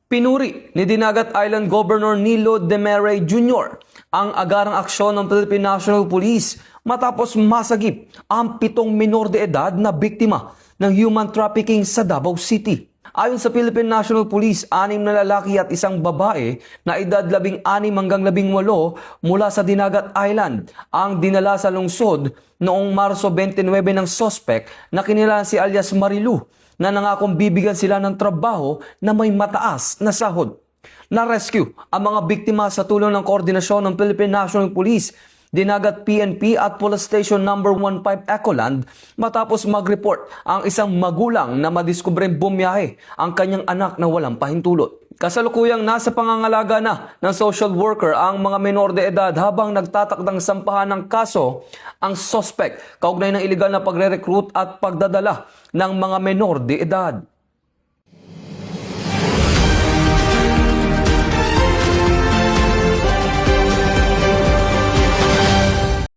Pinuri ni Dinagat Island Governor Nilo Demere Jr. ang agarang aksyon ng Philippine National Police matapos masagip ang 7 minor de edad na biktima ng human trafficking sa Davao City. Ayon sa Philippine National Police, 6 na lalaki at 1 babae na edad 16 hanggang 18 mula sa Dinagat Island ang dinala sa lungsod noong Marso 29 ng sospek na kinilalang si alias Marilu na nangakong bibigyan sila ng trabaho na may mataas na sahod. Na-rescue ang mga biktima sa tulong ng koordinasyon ng Philippine National Police, Dinagat PNP at Police Station No. 15 Ecoland matapos mag-report ang isang magulang na madiskubreng bumiyahe ang kanyang anak na walang pahintulot. Kasalukuyang nasa pangangalaga na ng social worker ang mga menor de edad habang nagtatakdang sampahan ng kaso ang suspect kaugnay ng iligal na pagre-recruit at pagdadala ng mga menor de edad.